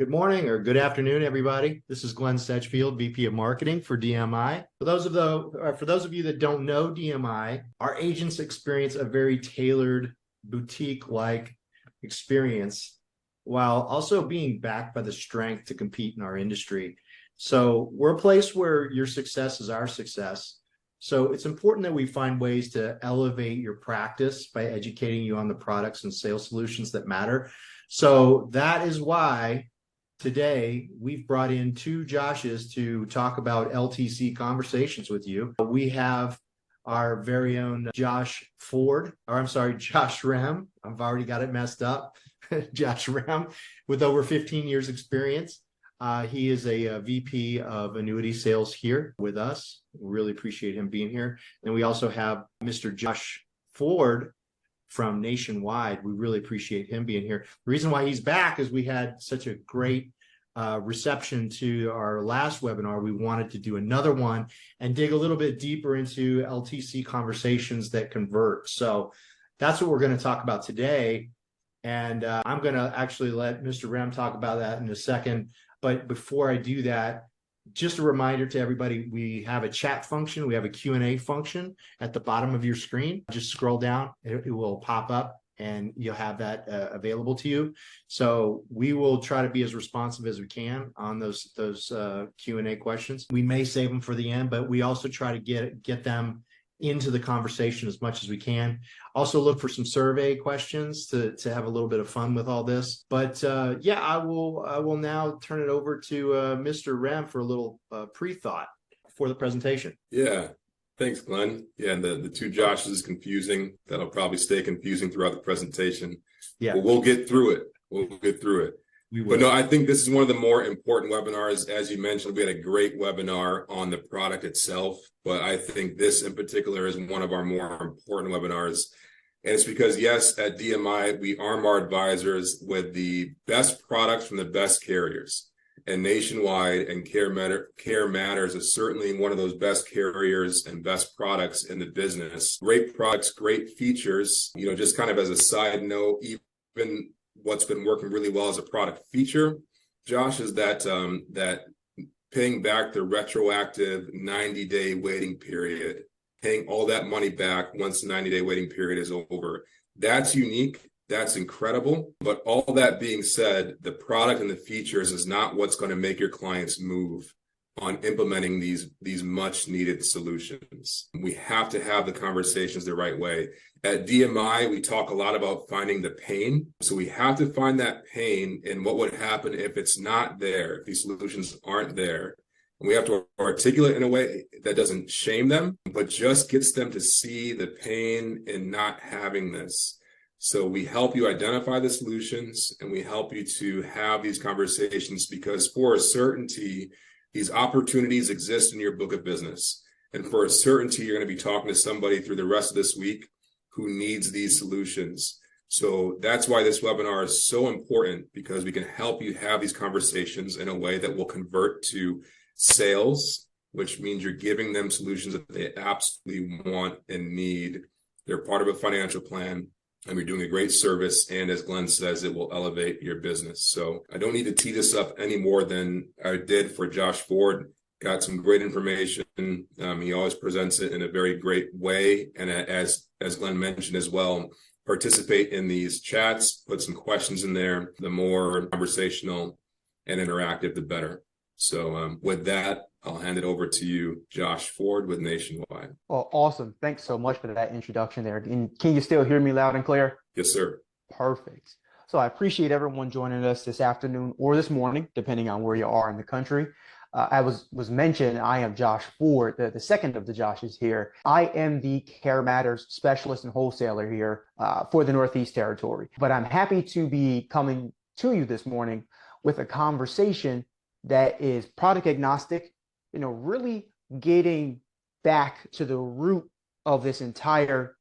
Good morning or good afternoon, everybody. This is Glenn Sedgefield, VP of Marketing for DMI. For those of you that don't know DMI, our agents experience a very tailored boutique-like experience while also being backed by the strength to compete in our industry. So we're a place where your success is our success. So it's important that we find ways to elevate your practice by educating you on the products and sales solutions that matter. So that is why today we've brought in two Joshes to talk about LTC Conversations with you. We have our very own Josh Rem. I've already got it messed up. Josh Rem with over 15 years experience. He is a VP of annuity sales here with us. We really appreciate him being here. And we also have Mr. Josh Ford from Nationwide. We really appreciate him being here. The reason why he's back is we had such a great reception to our last webinar. We wanted to do another one and dig a little bit deeper into LTC conversations that convert. So that's what we're going to talk about today. And I'm going to actually let Mr. Rem talk about that in a second. But before I do that, just a reminder to everybody, we have a chat function. We have a Q&A function at the bottom of your screen. Just scroll down, it will pop up and you'll have that available to you. So we will try to be as responsive as we can on those Q&A questions. We may save them for the end, but we also try to get them into the conversation as much as we can. Also look for some survey questions to have a little bit of fun with all this. But yeah, I will now turn it over to Mr. Rem for a little pre-thought for the presentation. Yeah, thanks, Glenn. Yeah, and the two Joshes is confusing. That'll probably stay confusing throughout the presentation. Yeah, but we'll get through it. But no, I think this is one of the more important webinars. As you mentioned, we had a great webinar on the product itself, but I think this in particular is one of our more important webinars. And it's because, yes, at DMI, we arm our advisors with the best products from the best carriers. And Nationwide and Care Matters is certainly one of those best carriers and best products in the business. Great products, great features. You know, just kind of as a side note, even what's been working really well as a product feature, Josh, is that paying back the retroactive 90-day waiting period, paying all that money back once the 90-day waiting period is over. That's unique. That's incredible. But all that being said, the product and the features is not what's going to make your clients move on implementing these much needed solutions. We have to have the conversations the right way. At DMI, we talk a lot about finding the pain. So we have to find that pain and what would happen if it's not there, if these solutions aren't there. And we have to articulate in a way that doesn't shame them, but just gets them to see the pain in not having this. So we help you identify the solutions and we help you to have these conversations because for a certainty, these opportunities exist in your book of business. And for a certainty, you're going to be talking to somebody through the rest of this week who needs these solutions. So that's why this webinar is so important, because we can help you have these conversations in a way that will convert to sales, which means you're giving them solutions that they absolutely want and need. They're part of a financial plan. And we're doing a great service. And as Glenn says, it will elevate your business. So I don't need to tee this up any more than I did for Josh Ford. Got some great information. He always presents it in a very great way. And as Glenn mentioned as well, participate in these chats, put some questions in there. The more conversational and interactive, the better. So with that, I'll hand it over to you, Josh Ford with Nationwide. Well, awesome. Thanks so much for that introduction there. And can you still hear me loud and clear? Yes, sir. Perfect. So I appreciate everyone joining us this afternoon or this morning, depending on where you are in the country. I was mentioned, I am Josh Ford, the second of the Joshes here. I am the Care Matters specialist and wholesaler here for the Northeast Territory. But I'm happy to be coming to you this morning with a conversation that is product agnostic, really getting back to the root of this entire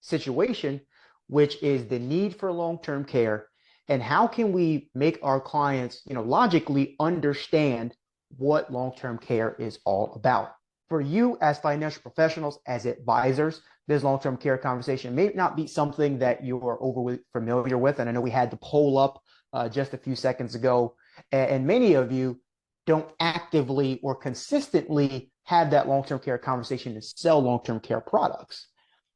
situation, which is the need for long-term care and how can we make our clients, logically understand what long-term care is all about. For you as financial professionals, as advisors, this long-term care conversation may not be something that you are overly familiar with. And I know we had the poll up just a few seconds ago. And many of you don't actively or consistently have that long-term care conversation to sell long-term care products.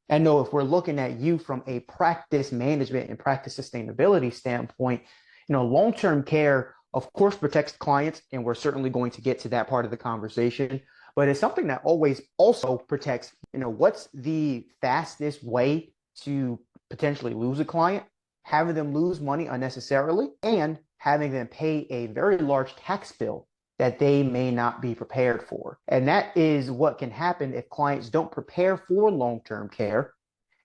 I know if we're looking at you from a practice management and practice sustainability standpoint, long-term care, of course, protects clients, and we're certainly going to get to that part of the conversation. But it's something that always also protects, what's the fastest way to potentially lose a client, having them lose money unnecessarily, and having them pay a very large tax bill that they may not be prepared for. And that is what can happen if clients don't prepare for long-term care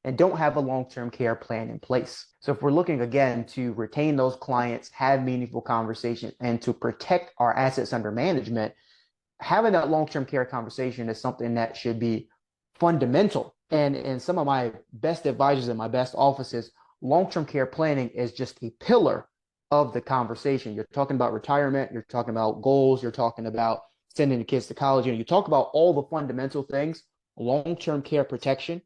and don't have a long-term care plan in place. So if we're looking again to retain those clients, have meaningful conversations, and to protect our assets under management, having that long-term care conversation is something that should be fundamental. And some of my best advisors in my best offices, long-term care planning is just a pillar of the conversation. You're talking about retirement, you're talking about goals, you're talking about sending the kids to college, you talk about all the fundamental things, long-term care protection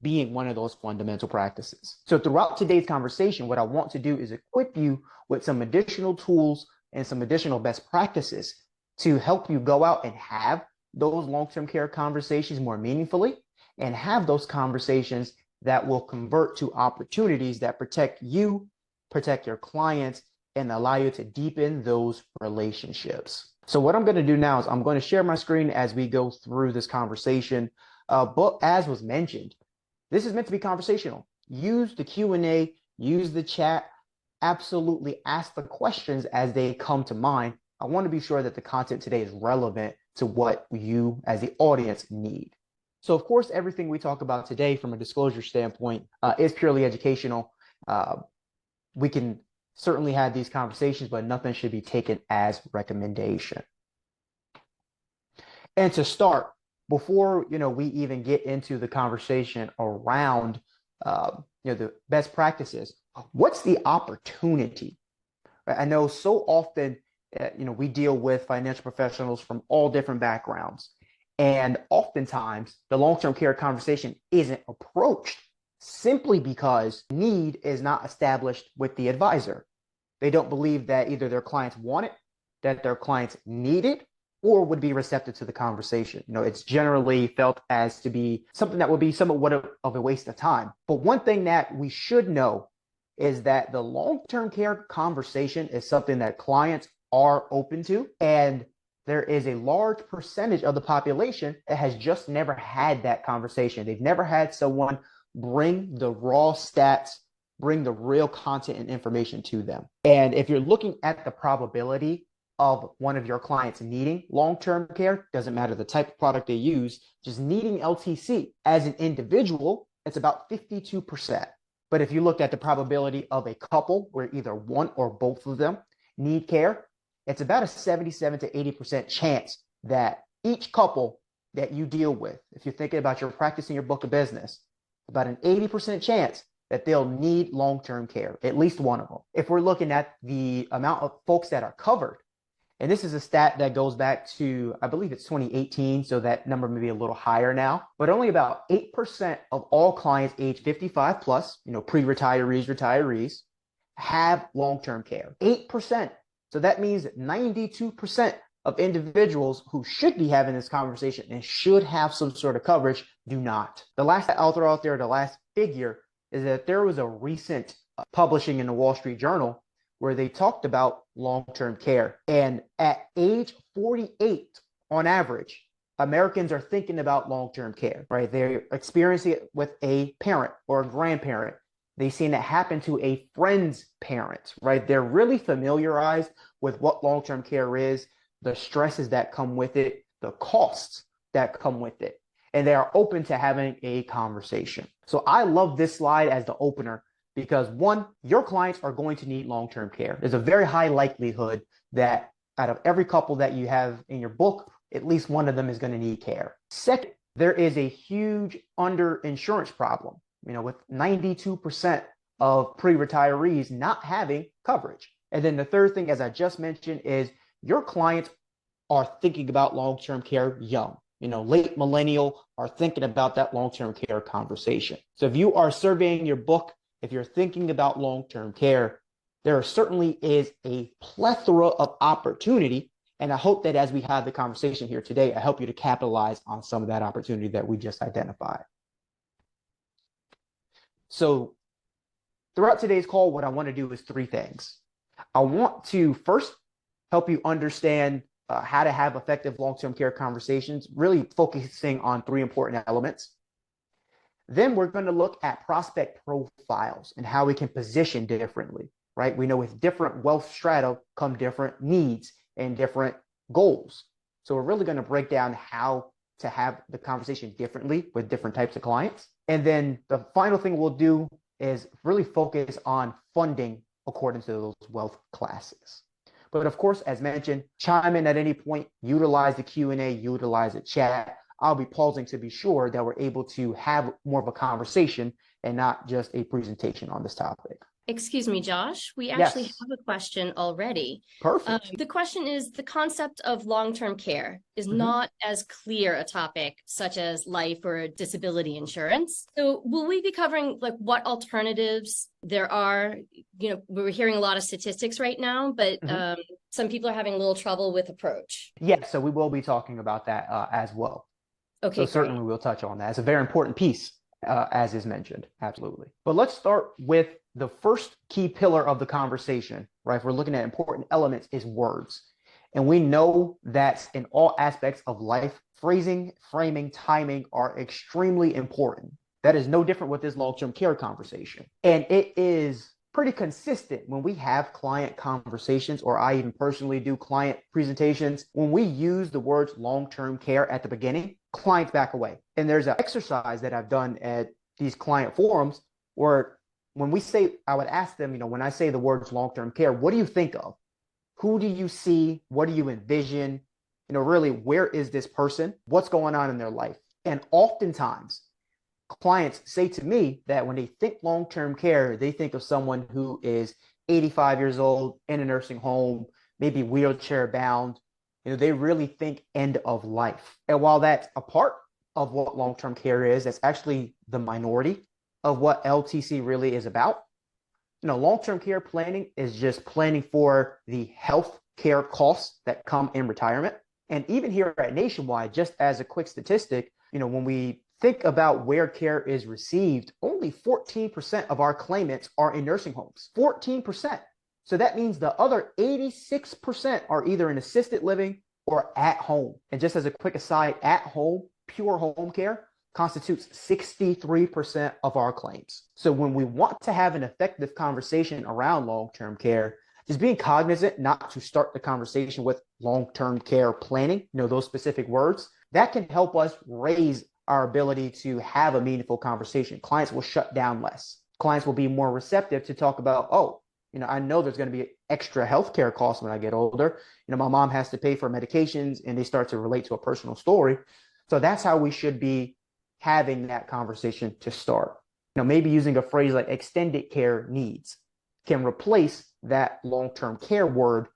being one of those fundamental practices. So throughout today's conversation, what I want to do is equip you with some additional tools and some additional best practices to help you go out and have those long-term care conversations more meaningfully and have those conversations that will convert to opportunities that protect you, protect your clients, and allow you to deepen those relationships. So what I'm going to do now is I'm going to share my screen as we go through this conversation. But as was mentioned, this is meant to be conversational. Use the Q&A, use the chat, absolutely ask the questions as they come to mind. I want to be sure that the content today is relevant to what you as the audience need. So of course, everything we talk about today from a disclosure standpoint is purely educational. We can certainly have these conversations, but nothing should be taken as recommendation. And to start, before we even get into the conversation around the best practices, what's the opportunity? I know so often we deal with financial professionals from all different backgrounds, and oftentimes the long-term care conversation isn't approached simply because need is not established with the advisor. They don't believe that either their clients want it, that their clients need it, or would be receptive to the conversation. It's generally felt as to be something that would be somewhat of a waste of time. But one thing that we should know is that the long-term care conversation is something that clients are open to, and there is a large percentage of the population that has just never had that conversation. They've never had someone bring the raw stats, bring the real content and information to them. And if you're looking at the probability of one of your clients needing long-term care, doesn't matter the type of product they use, just needing LTC as an individual, it's about 52%. But if you looked at the probability of a couple where either one or both of them need care, it's about a 77 to 80% chance that each couple that you deal with, if you're thinking about your practice in your book of business, about an 80% chance that they'll need long-term care, at least one of them. If we're looking at the amount of folks that are covered, and this is a stat that goes back to, I believe it's 2018, so that number may be a little higher now, but only about 8% of all clients age 55 plus, pre-retirees, retirees, have long-term care. 8%. So that means 92% of individuals who should be having this conversation and should have some sort of coverage do not. The last I'll throw out there, the last figure, is that there was a recent publishing in the Wall Street Journal where they talked about long-term care. And at age 48, on average, Americans are thinking about long-term care, right? They're experiencing it with a parent or a grandparent. They've seen it happen to a friend's parent, right? They're really familiarized with what long-term care is, the stresses that come with it, the costs that come with it, and they are open to having a conversation. So I love this slide as the opener because one, your clients are going to need long-term care. There's a very high likelihood that out of every couple that you have in your book, at least one of them is going to need care. Second, there is a huge underinsurance problem, with 92% of pre-retirees not having coverage. And then the third thing, as I just mentioned, is your clients are thinking about long-term care young. Late millennial are thinking about that long-term care conversation. So if you are surveying your book, if you're thinking about long-term care, there certainly is a plethora of opportunity. And I hope that as we have the conversation here today, I help you to capitalize on some of that opportunity that we just identified. So throughout today's call, what I want to do is three things. I want to first help you understand how to have effective long-term care conversations, really focusing on three important elements. Then we're going to look at prospect profiles and how we can position differently, right? We know with different wealth strata come different needs and different goals. So we're really going to break down how to have the conversation differently with different types of clients. And then the final thing we'll do is really focus on funding according to those wealth classes. But of course, as mentioned, chime in at any point, utilize the Q&A, utilize the chat. I'll be pausing to be sure that we're able to have more of a conversation and not just a presentation on this topic. Excuse me, Josh, we actually Yes. have a question already. Perfect. The question is, the concept of long-term care is not as clear a topic such as life or disability insurance. So will we be covering like what alternatives there are? You know, we're hearing a lot of statistics right now, but some people are having a little trouble with approach. Yes, so we will be talking about that as well. Okay, so certainly we'll touch on that. It's a very important piece, as is mentioned. Absolutely. But let's start with the first key pillar of the conversation, right? If we're looking at important elements is words. And we know that in all aspects of life, phrasing, framing, timing are extremely important. That is no different with this long-term care conversation. And it is pretty consistent when we have client conversations, or I even personally do client presentations. When we use the words long-term care at the beginning, clients back away. And there's an exercise that I've done at these client forums where when we say, I would ask them, when I say the words long-term care, what do you think of? Who do you see? What do you envision? Really, where is this person? What's going on in their life? And oftentimes, clients say to me that when they think long-term care, they think of someone who is 85 years old in a nursing home, maybe wheelchair bound. They really think end of life. And while that's a part of what long-term care is, that's actually the minority of what LTC really is about. Long-term care planning is just planning for the health care costs that come in retirement. And even here at Nationwide, just as a quick statistic, when we think about where care is received, only 14% of our claimants are in nursing homes. 14%. So that means the other 86% are either in assisted living or at home. And just as a quick aside, at home, pure home care constitutes 63% of our claims. So when we want to have an effective conversation around long-term care, just being cognizant not to start the conversation with long-term care planning, those specific words, that can help us raise our ability to have a meaningful conversation. Clients will shut down less. Clients will be more receptive to talk about, I know there's going to be extra healthcare costs when I get older. My mom has to pay for medications, and they start to relate to a personal story. So that's how we should be having that conversation to start. Maybe using a phrase like extended care needs can replace that long-term care word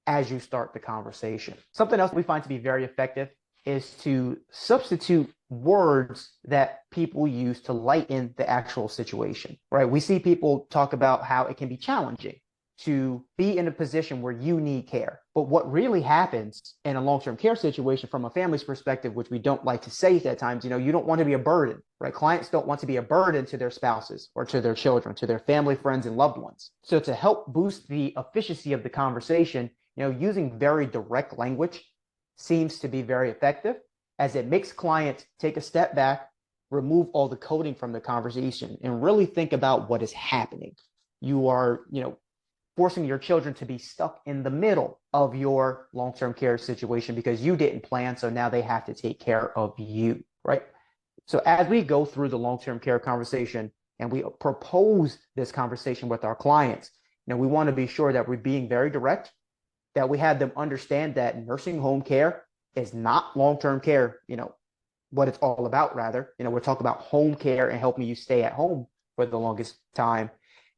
as you start the conversation. Something else we find to be very effective is to substitute words that people use to lighten the actual situation, right? We see people talk about how it can be challenging to be in a position where you need care. But what really happens in a long-term care situation from a family's perspective, which we don't like to say at times, you don't want to be a burden, right? Clients don't want to be a burden to their spouses or to their children, to their family, friends, and loved ones. So to help boost the efficiency of the conversation, using very direct language seems to be very effective, as it makes clients take a step back, remove all the coding from the conversation, and really think about what is happening. You are, forcing your children to be stuck in the middle of your long-term care situation because you didn't plan, so now they have to take care of you, right? So as we go through the long-term care conversation and we propose this conversation with our clients, we want to be sure that we're being very direct, that we have them understand that nursing home care is not long-term care, what it's all about, rather. We're talking about home care and helping you stay at home for the longest time.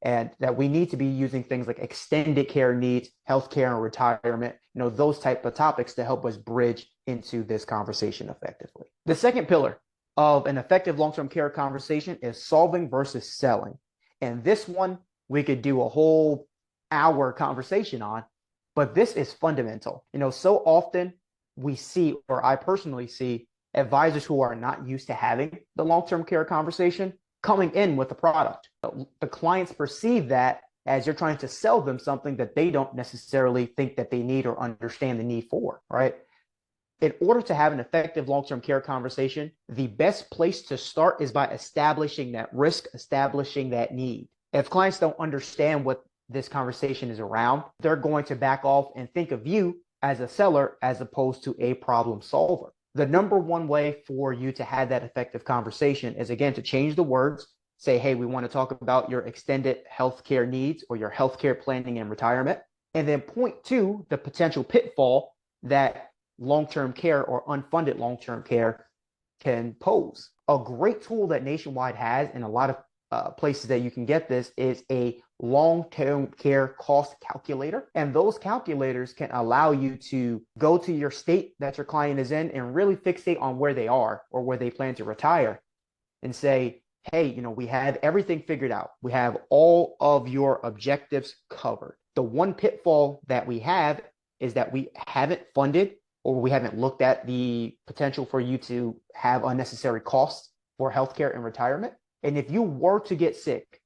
And that we need to be using things like extended care needs, healthcare and retirement, those type of topics to help us bridge into this conversation effectively. The second pillar of an effective long-term care conversation is solving versus selling. And this one, we could do a whole hour conversation on, but this is fundamental. So often we see, or I personally see, advisors who are not used to having the long-term care conversation coming in with a product. The clients perceive that as you're trying to sell them something that they don't necessarily think that they need or understand the need for, right? In order to have an effective long-term care conversation, the best place to start is by establishing that risk, establishing that need. If clients don't understand what this conversation is around, they're going to back off and think of you as a seller as opposed to a problem solver. The number one way for you to have that effective conversation is, again, to change the words. Say, hey, we want to talk about your extended healthcare needs or your healthcare planning and retirement. And then point to the potential pitfall that long-term care or unfunded long-term care can pose. A great tool that Nationwide has, and a lot of places that you can get this, is a long-term care cost calculator. And those calculators can allow you to go to your state that your client is in and really fixate on where they are or where they plan to retire and say, hey, we have everything figured out. We have all of your objectives covered. The one pitfall that we have is that we haven't funded or we haven't looked at the potential for you to have unnecessary costs for healthcare and retirement. And if you were to get sick,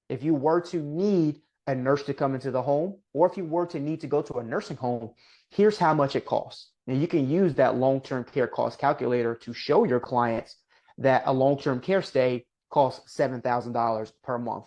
if you were to need a nurse to come into the home, or if you were to need to go to a nursing home, here's how much it costs. Now, you can use that long-term care cost calculator to show your clients that a long-term care stay costs $7,000 per month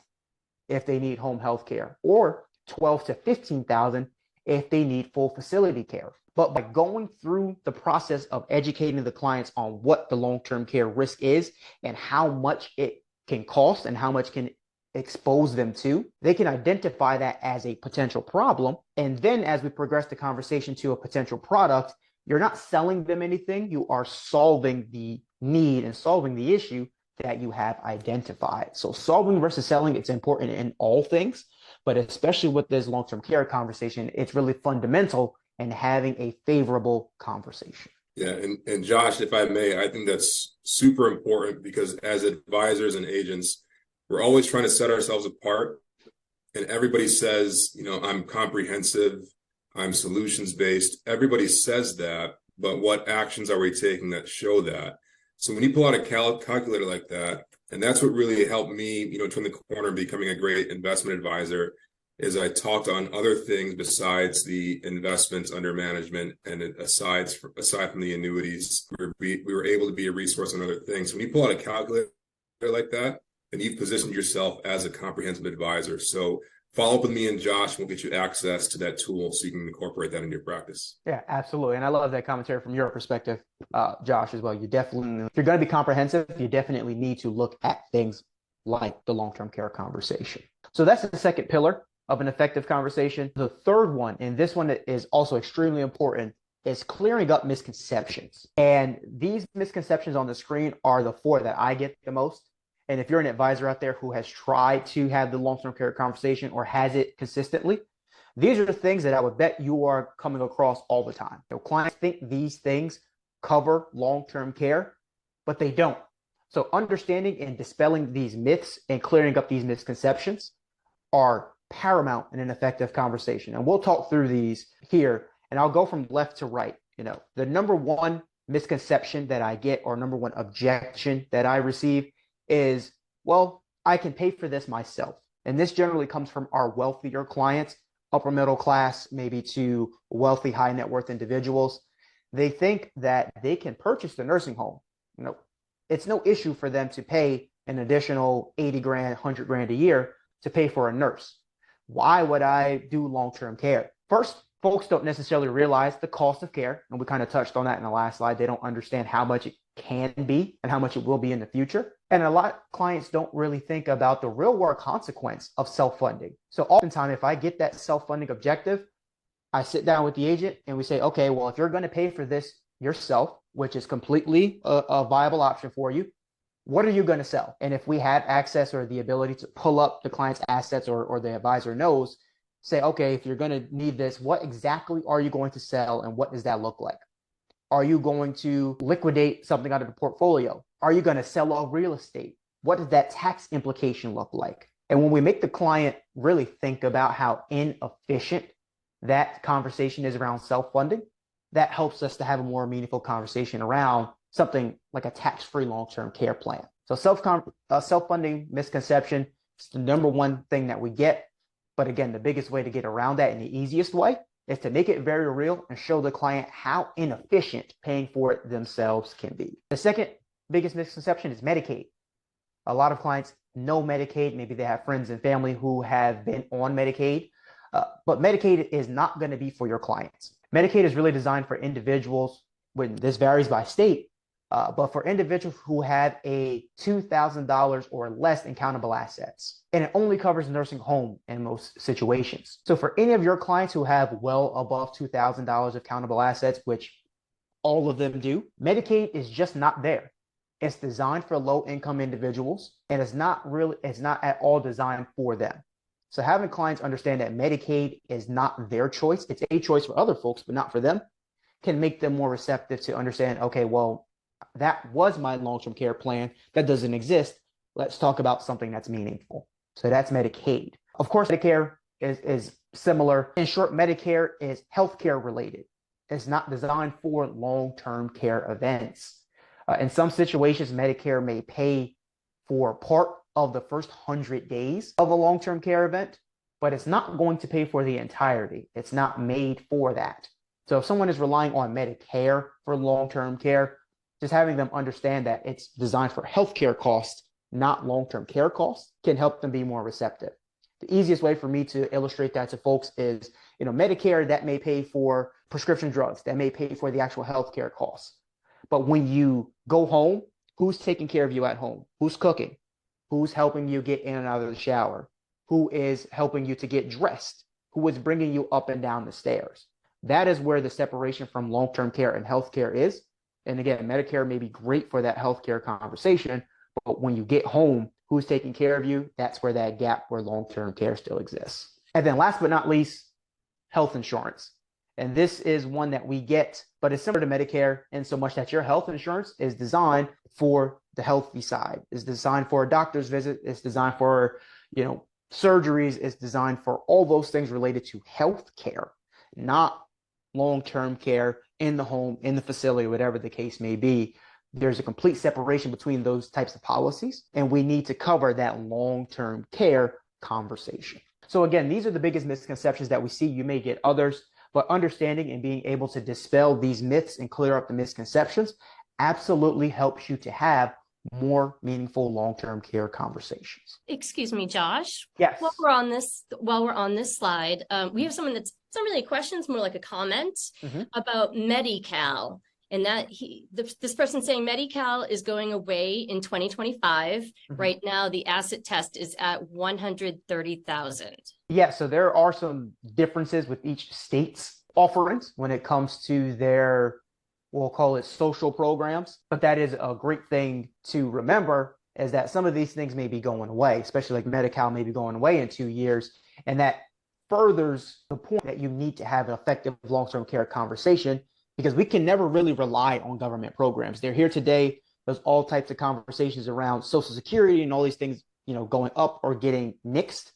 if they need home health care, or $12,000 to $15,000 if they need full facility care. But by going through the process of educating the clients on what the long-term care risk is and how much it can cost and how much can expose them to, they can identify that as a potential problem. And then as we progress the conversation to a potential product, you're not selling them anything. You are solving the need and solving the issue that you have identified. So solving versus selling, it's important in all things, but especially with this long-term care conversation, it's really fundamental in having a favorable conversation. Yeah, and Josh, if I may, I think that's super important because as advisors and agents, we're always trying to set ourselves apart. And everybody says, I'm comprehensive, I'm solutions-based. Everybody says that, but what actions are we taking that show that? So when you pull out a calculator like that, and that's what really helped me, turn the corner and becoming a great investment advisor, is I talked on other things besides the investments under management and aside from the annuities, we were able to be a resource on other things. So when you pull out a calculator like that, then you've positioned yourself as a comprehensive advisor. So follow up with me and Josh, and we'll get you access to that tool so you can incorporate that into your practice. Yeah, absolutely. And I love that commentary from your perspective, Josh, as well. You definitely, if you're going to be comprehensive, you definitely need to look at things like the long-term care conversation. So that's the second pillar of an effective conversation. The third one, and this one is also extremely important, is clearing up misconceptions. And these misconceptions on the screen are the four that I get the most. And if you're an advisor out there who has tried to have the long-term care conversation or has it consistently, these are the things that I would bet you are coming across all the time. Clients think these things cover long-term care, but they don't. So understanding and dispelling these myths and clearing up these misconceptions are paramount in an effective conversation. And we'll talk through these here, and I'll go from left to right. The number one misconception that I get, or number one objection that I receive, is, well, I can pay for this myself. And this generally comes from our wealthier clients, upper middle class, maybe to wealthy, high net worth individuals. They think that they can purchase the nursing home. It's no issue for them to pay an additional 80 grand, 100 grand a year to pay for a nurse. Why would I do long-term care? First, folks don't necessarily realize the cost of care. And we kind of touched on that in the last slide. They don't understand how much it can be and how much it will be in the future. And a lot of clients don't really think about the real world consequence of self-funding. So oftentimes, if I get that self-funding objective, I sit down with the agent and we say, okay, well, if you're going to pay for this yourself, which is completely a viable option for you, what are you going to sell? And if we have access or the ability to pull up the client's assets or the advisor knows, say, okay, if you're going to need this, what exactly are you going to sell and what does that look like? Are you going to liquidate something out of the portfolio? Are you going to sell all real estate? What does that tax implication look like? And when we make the client really think about how inefficient that conversation is around self-funding, that helps us to have a more meaningful conversation around something like a tax-free long-term care plan. So self-funding misconception is the number one thing that we get. But again, the biggest way to get around that and the easiest way is to make it very real and show the client how inefficient paying for it themselves can be. The second biggest misconception is Medicaid. A lot of clients know Medicaid. Maybe they have friends and family who have been on Medicaid, but Medicaid is not going to be for your clients. Medicaid is really designed for individuals, when this varies by state, but for individuals who have a $2,000 or less in countable assets. And it only covers nursing home in most situations. So for any of your clients who have well above $2,000 of countable assets, which all of them do, Medicaid is just not there. It's designed for low-income individuals, and it's not at all designed for them. So having clients understand that Medicaid is not their choice, it's a choice for other folks, but not for them, can make them more receptive to understand, okay, well, that was my long-term care plan. That doesn't exist. Let's talk about something that's meaningful. So that's Medicaid. Of course, Medicare is similar. In short, Medicare is healthcare related. It's not designed for long-term care events. In some situations, Medicare may pay for part of the first 100 days of a long-term care event, but it's not going to pay for the entirety. It's not made for that. So if someone is relying on Medicare for long-term care, just having them understand that it's designed for healthcare costs, not long-term care costs, can help them be more receptive. The easiest way for me to illustrate that to folks is, Medicare, that may pay for prescription drugs, that may pay for the actual healthcare costs. But when you go home, who's taking care of you at home? Who's cooking? Who's helping you get in and out of the shower? Who is helping you to get dressed? Who is bringing you up and down the stairs? That is where the separation from long-term care and healthcare is. And again, Medicare may be great for that healthcare conversation, but when you get home, who's taking care of you? That's where that gap where long-term care still exists. And then last but not least, health insurance. And this is one that we get, but it's similar to Medicare in so much that your health insurance is designed for the healthy side. It's designed for a doctor's visit. It's designed for, surgeries. It's designed for all those things related to health care, not long-term care in the home, in the facility, whatever the case may be. There's a complete separation between those types of policies, and we need to cover that long-term care conversation. So again, these are the biggest misconceptions that we see. You may get others, but understanding and being able to dispel these myths and clear up the misconceptions absolutely helps you to have more meaningful long-term care conversations. Excuse me, Josh. Yes. While we're on this slide, we have someone that's, it's not really a question, it's more like a comment about Medi-Cal. And that this person saying Medi-Cal is going away in 2025. Right now, the asset test is at 130,000. Yeah, so there are some differences with each state's offerings when it comes to their, we'll call it social programs. But that is a great thing to remember, is that some of these things may be going away, especially like Medi-Cal may be going away in 2 years. And that furthers the point that you need to have an effective long-term care conversation, because we can never really rely on government programs. They're here today. There's all types of conversations around Social Security and all these things, going up or getting nixed.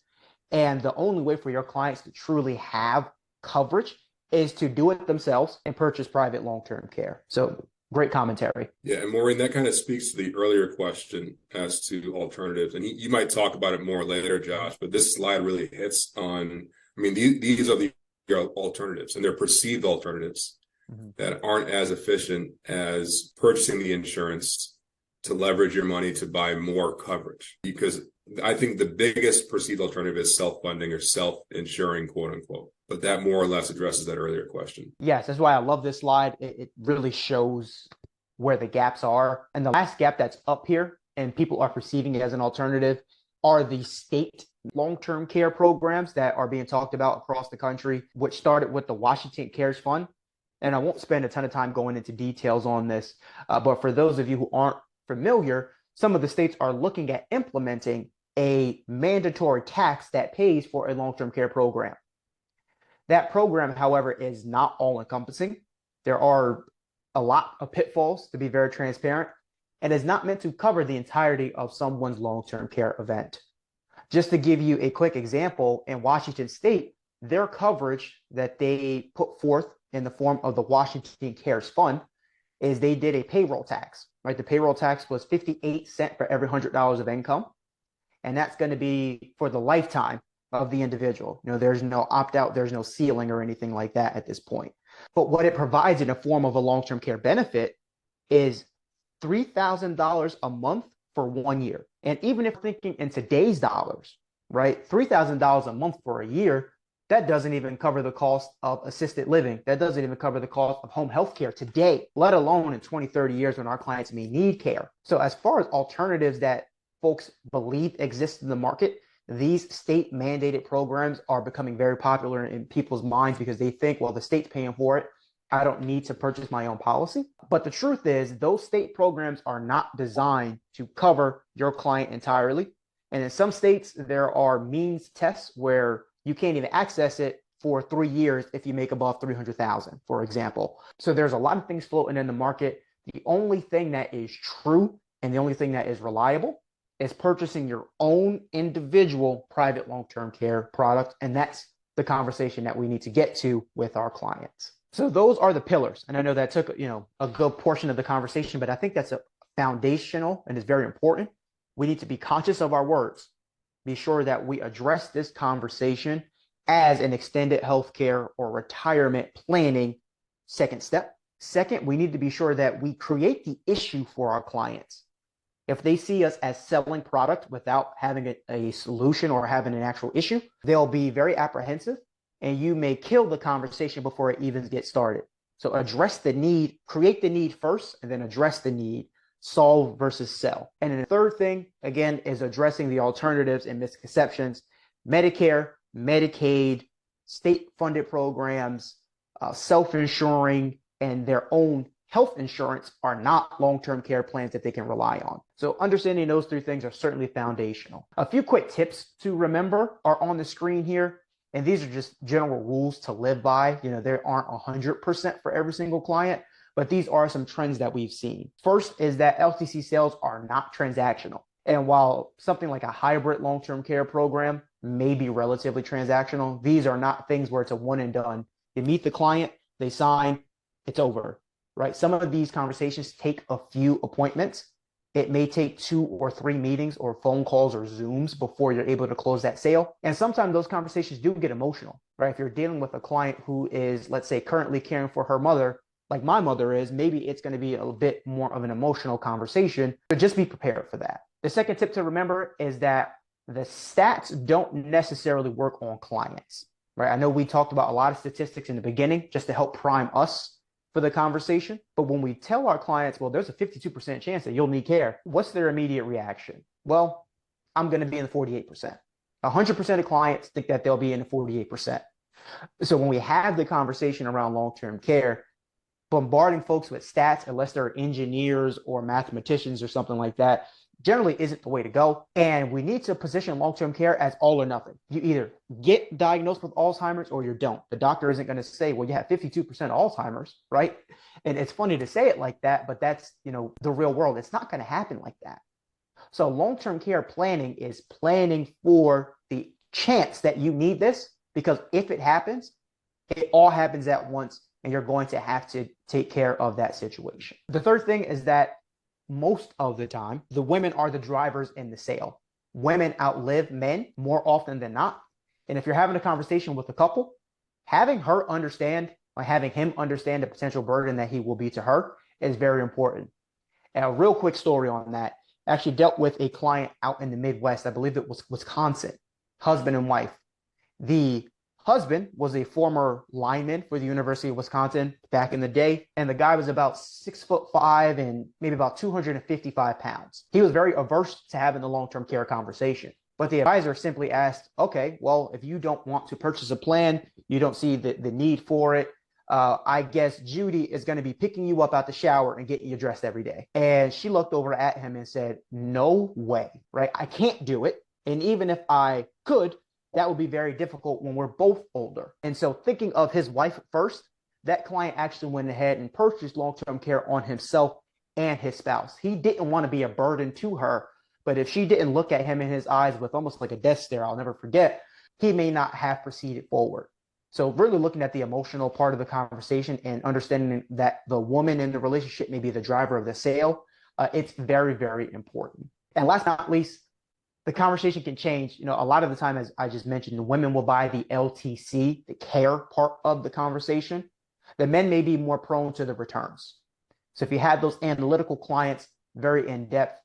And the only way for your clients to truly have coverage is to do it themselves and purchase private long-term care. So great commentary. Yeah, and Maureen, that kind of speaks to the earlier question as to alternatives. And you might talk about it more later, Josh, but this slide really hits on, these are the alternatives, and they're perceived alternatives that aren't as efficient as purchasing the insurance to leverage your money to buy more coverage. Because I think the biggest perceived alternative is self-funding or self-insuring, quote unquote. But that more or less addresses that earlier question. Yes, that's why I love this slide. It really shows where the gaps are. And the last gap that's up here, and people are perceiving it as an alternative, are the state long-term care programs that are being talked about across the country, which started with the Washington Cares Fund. And I won't spend a ton of time going into details on this, but for those of you who aren't familiar, some of the states are looking at implementing a mandatory tax that pays for a long-term care program. That program, however, is not all-encompassing. There are a lot of pitfalls, to be very transparent, and is not meant to cover the entirety of someone's long-term care event. Just to give you a quick example, in Washington State, their coverage that they put forth in the form of the Washington Cares Fund is they did a payroll tax, right? The payroll tax was 58 cents for every $100 of income. And that's going to be for the lifetime of the individual. There's no opt-out, there's no ceiling or anything like that at this point. But what it provides in the form of a long-term care benefit is $3,000 a month for 1 year. And even if thinking in today's dollars, right, $3,000 a month for a year, that doesn't even cover the cost of assisted living. That doesn't even cover the cost of home health care today, let alone in 20, 30 years when our clients may need care. So as far as alternatives that folks believe exist in the market, these state mandated programs are becoming very popular in people's minds because they think, well, the state's paying for it. I don't need to purchase my own policy. But the truth is, those state programs are not designed to cover your client entirely. And in some states, there are means tests where you can't even access it for 3 years if you make above 300,000, for example. So there's a lot of things floating in the market. The only thing that is true and the only thing that is reliable is purchasing your own individual private long-term care product. And that's the conversation that we need to get to with our clients. So those are the pillars. And I know that took, a good portion of the conversation, but I think that's a foundational and is very important. We need to be conscious of our words. Be sure that we address this conversation as an extended healthcare or retirement planning second step. Second, we need to be sure that we create the issue for our clients. If they see us as selling product without having a solution or having an actual issue, they'll be very apprehensive and you may kill the conversation before it even gets started. So address the need, create the need first, and then address the need, solve versus sell. And then the third thing, again, is addressing the alternatives and misconceptions. Medicare, Medicaid, state-funded programs, self-insuring, and their own health insurance are not long-term care plans that they can rely on. So understanding those three things are certainly foundational. A few quick tips to remember are on the screen here. And these are just general rules to live by. There aren't 100% for every single client, but these are some trends that we've seen. First is that LTC sales are not transactional. And while something like a hybrid long-term care program may be relatively transactional, these are not things where it's a one and done. You meet the client, they sign, it's over, right? Some of these conversations take a few appointments. It may take 2 or 3 meetings or phone calls or Zooms before you're able to close that sale. And sometimes those conversations do get emotional, right? If you're dealing with a client who is, let's say, currently caring for her mother, like my mother is, maybe it's going to be a bit more of an emotional conversation, but just be prepared for that. The second tip to remember is that the stats don't necessarily work on clients, right? I know we talked about a lot of statistics in the beginning just to help prime us for the conversation. But when we tell our clients, well, there's a 52% chance that you'll need care, what's their immediate reaction? Well, I'm going to be in the 48%. 100% of clients think that they'll be in the 48%. So when we have the conversation around long-term care, bombarding folks with stats, unless they're engineers or mathematicians or something like that, generally isn't the way to go. And we need to position long-term care as all or nothing. You either get diagnosed with Alzheimer's or you don't. The doctor isn't going to say, well, you have 52% Alzheimer's, right? And it's funny to say it like that, but that's, the real world. It's not going to happen like that. So long-term care planning is planning for the chance that you need this, because if it happens, it all happens at once and you're going to have to take care of that situation. The third thing is that most of the time, the women are the drivers in the sale. Women outlive men more often than not. And if you're having a conversation with a couple, having her understand or having him understand the potential burden that he will be to her is very important. And a real quick story on that, I actually dealt with a client out in the Midwest. I believe it was Wisconsin, husband and wife. The husband was a former lineman for the University of Wisconsin back in the day. And the guy was about 6'5" and maybe about 255 pounds. He was very averse to having the long-term care conversation. But the advisor simply asked, okay, well, if you don't want to purchase a plan, you don't see the need for it, I guess Judy is going to be picking you up out the shower and getting you dressed every day. And she looked over at him and said, no way, right? I can't do it. And even if I could, that would be very difficult when we're both older. And so thinking of his wife first, that client actually went ahead and purchased long-term care on himself and his spouse. He didn't want to be a burden to her, But if she didn't look at him in his eyes with almost like a death stare, I'll never forget, he may not have proceeded forward. So really looking at the emotional part of the conversation and understanding that the woman in the relationship may be the driver of the sale, it's very, very important. And last but not least, the conversation can change. You know, a lot of the time, as I just mentioned, the women will buy the LTC, the care part of the conversation. The men may be more prone to the returns. So if you have those analytical clients, very in-depth,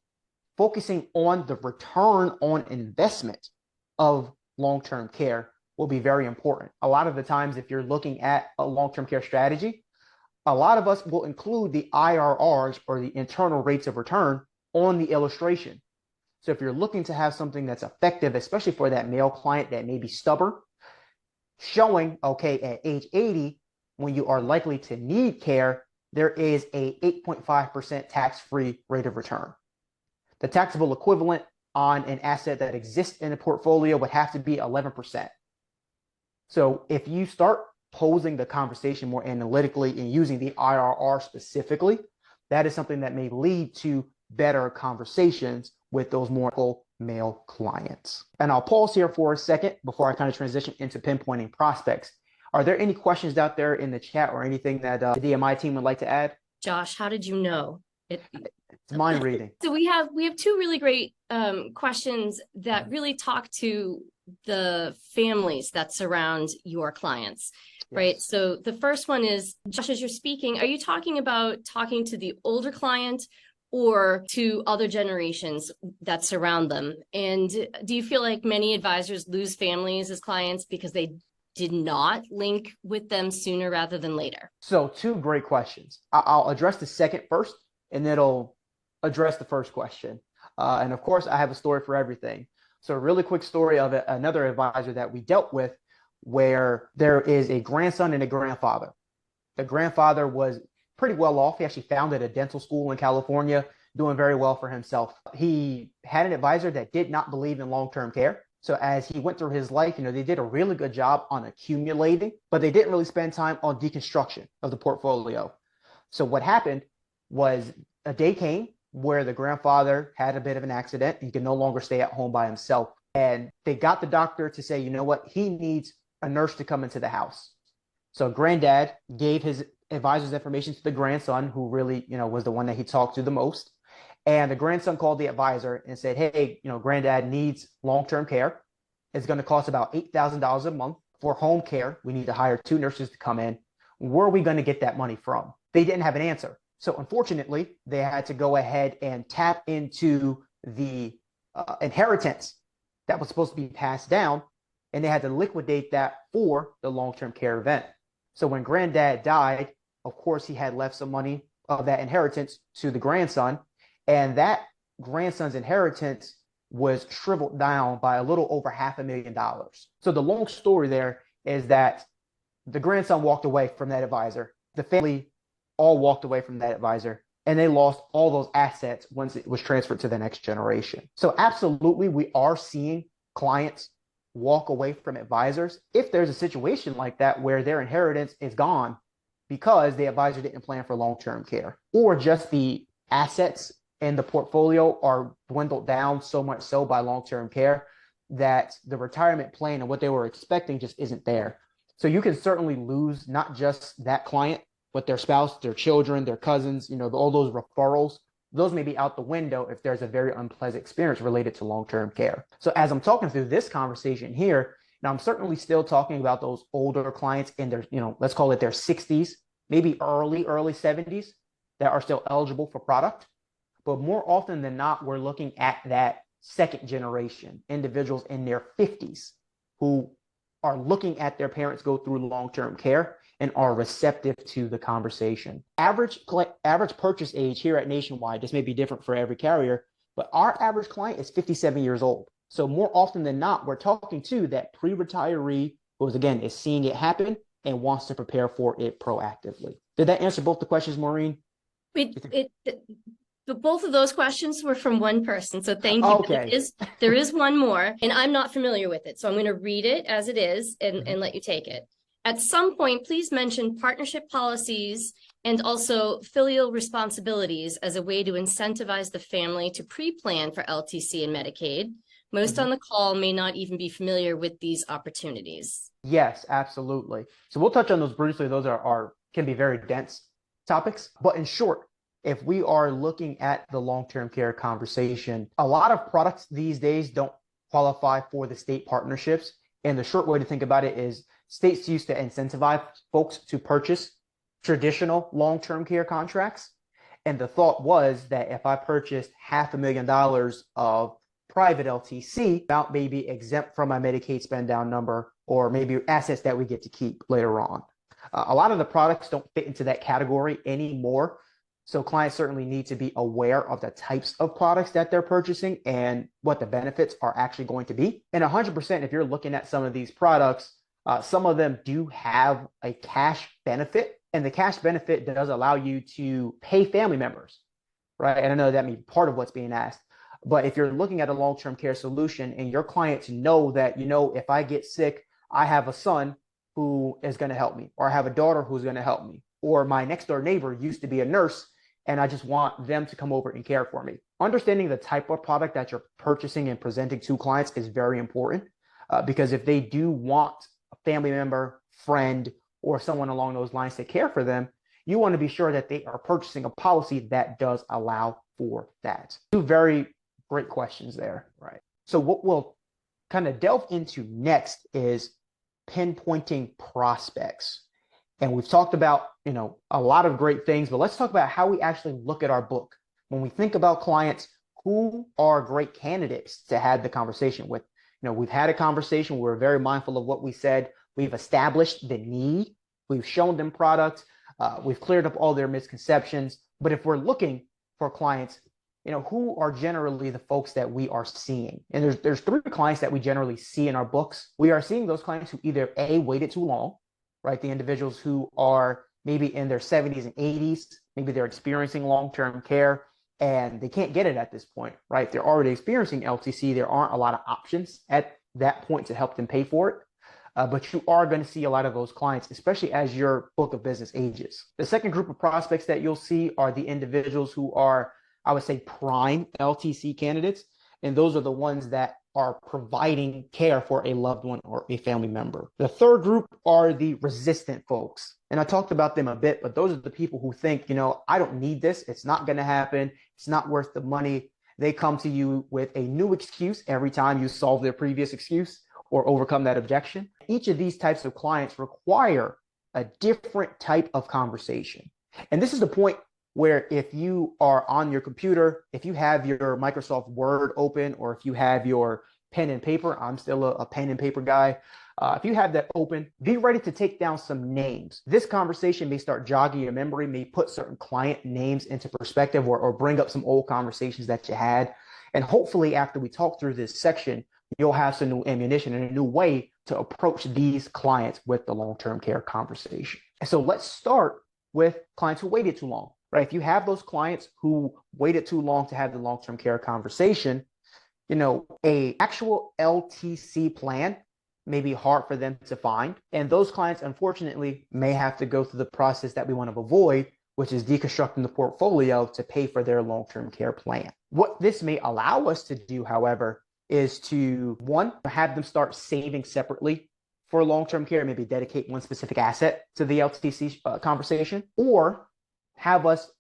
focusing on the return on investment of long-term care will be very important. A lot of the times, if you're looking at a long-term care strategy, a lot of us will include the IRRs or the internal rates of return on the illustration. So if you're looking to have something that's effective, especially for that male client that may be stubborn, showing, okay, at age 80, when you are likely to need care, there is a 8.5% tax-free rate of return. The taxable equivalent on an asset that exists in a portfolio would have to be 11%. So if you start posing the conversation more analytically and using the IRR specifically, that is something that may lead to better conversations with those more male clients. And I'll pause here for a second before I kind of transition into pinpointing prospects. Are there any questions out there in the chat or anything that the DMI team would like to add? Josh, how did you know? It's mind reading. So we have two really great questions that really talk to the families that surround your clients, right? Yes. So the first one is, Josh, as you're speaking, are you talking about talking to the older client or to other generations that surround them? And do you feel like many advisors lose families as clients because they did not link with them sooner rather than later? So two great questions. I'll address the second first, and then it'll address the first question. And of course, I have a story for everything. So a really quick story of another advisor that we dealt with where there is a grandson and a grandfather. The grandfather was pretty well off. He actually founded a dental school in California, doing very well for himself. He had an advisor that did not believe in long-term care. So as he went through his life, they did a really good job on accumulating, but they didn't really spend time on deconstruction of the portfolio. So what happened was a day came where the grandfather had a bit of an accident. He could no longer stay at home by himself. And they got the doctor to say, you know what, he needs a nurse to come into the house. So granddad gave his advisor's information to the grandson, who really, was the one that he talked to the most. And the grandson called the advisor and said, hey, granddad needs long-term care. It's going to cost about $8,000 a month. For home care, we need to hire 2 nurses to come in. Where are we going to get that money from? They didn't have an answer. So unfortunately, they had to go ahead and tap into the inheritance that was supposed to be passed down, and they had to liquidate that for the long-term care event. So when granddad died, of course, he had left some money of that inheritance to the grandson, and that grandson's inheritance was shriveled down by a little over $500,000. So the long story there is that the grandson walked away from that advisor. The family all walked away from that advisor, and they lost all those assets once it was transferred to the next generation. So absolutely, we are seeing clients walk away from advisors if there's a situation like that where their inheritance is gone because the advisor didn't plan for long-term care, or just the assets in the portfolio are dwindled down so much so by long-term care that the retirement plan and what they were expecting just isn't there. So you can certainly lose not just that client, but their spouse, their children, their cousins, all those referrals. Those may be out the window if there's a very unpleasant experience related to long-term care. So as I'm talking through this conversation here, now I'm certainly still talking about those older clients in their, let's call it their 60s, maybe early 70s that are still eligible for product. But more often than not, we're looking at that second generation, individuals in their 50s who are looking at their parents go through long-term care and are receptive to the conversation. Average purchase age here at Nationwide, this may be different for every carrier, but our average client is 57 years old. So more often than not, we're talking to that pre-retiree who is seeing it happen and wants to prepare for it proactively. Did that answer both the questions, Maureen? But both of those questions were from one person, so thank you. Okay. There is one more, and I'm not familiar with it, so I'm going to read it as it is and let you take it. At some point, please mention partnership policies and also filial responsibilities as a way to incentivize the family to pre-plan for LTC and Medicaid. Most on the call may not even be familiar with these opportunities. Yes, absolutely. So we'll touch on those briefly. Those can be very dense topics. But in short, if we are looking at the long-term care conversation, a lot of products these days don't qualify for the state partnerships. And the short way to think about it is states used to incentivize folks to purchase traditional long-term care contracts. And the thought was that if I purchased $500,000 of private LTC, about maybe exempt from my Medicaid spend down number, or maybe assets that we get to keep later on. A lot of the products don't fit into that category anymore. So clients certainly need to be aware of the types of products that they're purchasing and what the benefits are actually going to be. And 100%, if you're looking at some of these products, some of them do have a cash benefit, and the cash benefit does allow you to pay family members, right? And I know that may be part of what's being asked. But if you're looking at a long-term care solution and your clients know that, if I get sick, I have a son who is going to help me, or I have a daughter who's going to help me, or my next door neighbor used to be a nurse and I just want them to come over and care for me. Understanding the type of product that you're purchasing and presenting to clients is very important because if they do want a family member, friend, or someone along those lines to care for them, you want to be sure that they are purchasing a policy that does allow for that. Two very great questions there, right? So what we'll kind of delve into next is pinpointing prospects. And we've talked about, a lot of great things, but let's talk about how we actually look at our book. When we think about clients, who are great candidates to have the conversation with? We've had a conversation. We're very mindful of what we said. We've established the need. We've shown them products. We've cleared up all their misconceptions. But if we're looking for clients, who are generally the folks that we are seeing? And there's three clients that we generally see in our books. We are seeing those clients who either A, waited too long, right? The individuals who are maybe in their 70s and 80s, maybe they're experiencing long-term care and they can't get it at this point, right? They're already experiencing LTC. There aren't a lot of options at that point to help them pay for it. But you are going to see a lot of those clients, especially as your book of business ages. The second group of prospects that you'll see are the individuals who are, I would say, prime LTC candidates. And those are the ones that are providing care for a loved one or a family member. The third group are the resistant folks. And I talked about them a bit, but those are the people who think, I don't need this. It's not going to happen. It's not worth the money. They come to you with a new excuse every time you solve their previous excuse or overcome that objection. Each of these types of clients require a different type of conversation. And this is the point where if you are on your computer, if you have your Microsoft Word open, or if you have your pen and paper, I'm still a pen and paper guy. If you have that open, be ready to take down some names. This conversation may start jogging your memory, may put certain client names into perspective, or bring up some old conversations that you had. And hopefully after we talk through this section, you'll have some new ammunition and a new way to approach these clients with the long-term care conversation. And so let's start with clients who waited too long. Right? If you have those clients who waited too long to have the long-term care conversation, a actual LTC plan may be hard for them to find. And those clients, unfortunately, may have to go through the process that we want to avoid, which is deconstructing the portfolio to pay for their long-term care plan. What this may allow us to do, however, is to, one, have them start saving separately for long-term care, maybe dedicate one specific asset to the LTC conversation, or have us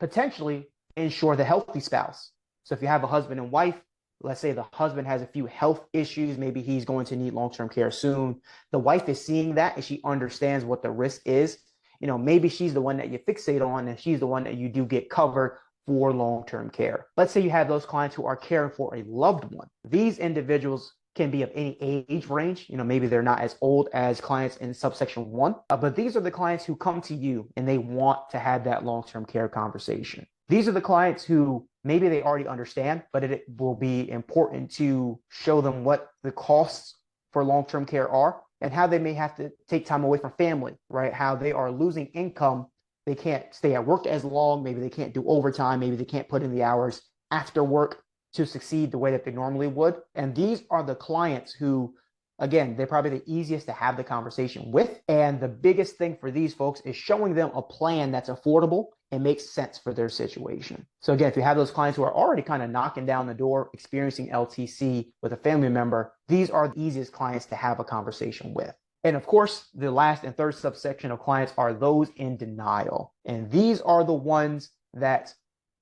potentially insure the healthy spouse. So if you have a husband and wife, let's say the husband has a few health issues, maybe he's going to need long-term care soon. The wife is seeing that and she understands what the risk is. Maybe she's the one that you fixate on and she's the one that you do get covered for long-term care. Let's say you have those clients who are caring for a loved one. These individuals can be of any age range. Maybe they're not as old as clients in subsection 1, but these are the clients who come to you and they want to have that long-term care conversation. These are the clients who maybe they already understand, but it will be important to show them what the costs for long-term care are and how they may have to take time away from family, right? How they are losing income. They can't stay at work as long. Maybe they can't do overtime. Maybe they can't put in the hours after work to succeed the way that they normally would. And these are the clients who Again, they're probably the easiest to have the conversation with. And the biggest thing for these folks is showing them a plan that's affordable and makes sense for their situation. So again, if you have those clients who are already kind of knocking down the door, experiencing LTC with a family member, these are the easiest clients to have a conversation with. And of course, the last and third subsection of clients are those in denial. And these are the ones that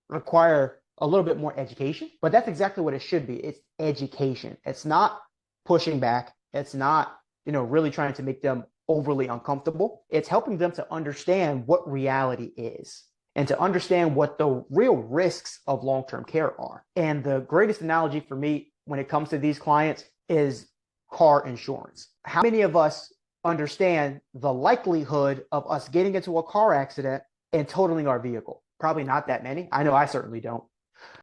require a little bit more education, but that's exactly what it should be. It's education. It's not pushing back. It's not, really trying to make them overly uncomfortable. It's helping them to understand what reality is and to understand what the real risks of long-term care are. And the greatest analogy for me when it comes to these clients is car insurance. How many of us understand the likelihood of us getting into a car accident and totaling our vehicle? Probably not that many. I know I certainly don't.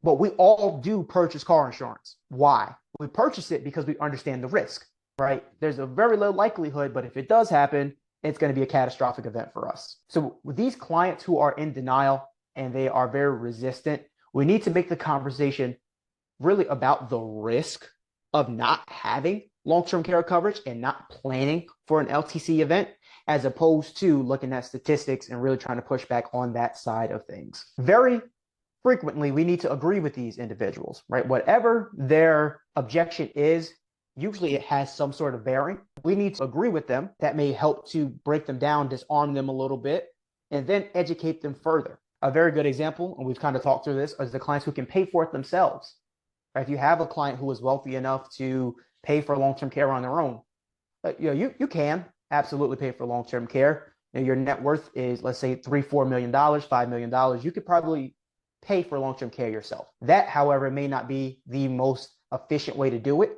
But we all do purchase car insurance. Why? We purchase it because we understand the risk, right? There's a very low likelihood, but if it does happen, it's going to be a catastrophic event for us. So with these clients who are in denial and they are very resistant, we need to make the conversation really about the risk of not having long-term care coverage and not planning for an LTC event, as opposed to looking at statistics and really trying to push back on that side of things. Very frequently, we need to agree with these individuals, right? Whatever their objection is, usually it has some sort of bearing. We need to agree with them. That may help to break them down, disarm them a little bit, and then educate them further. A very good example, and we've kind of talked through this, is the clients who can pay for it themselves. Right? If you have a client who is wealthy enough to pay for long-term care on their own, you can absolutely pay for long-term care. Your net worth is, let's say, $3-4 million, $5 million. You could probably pay for long-term care yourself. That, however, may not be the most efficient way to do it.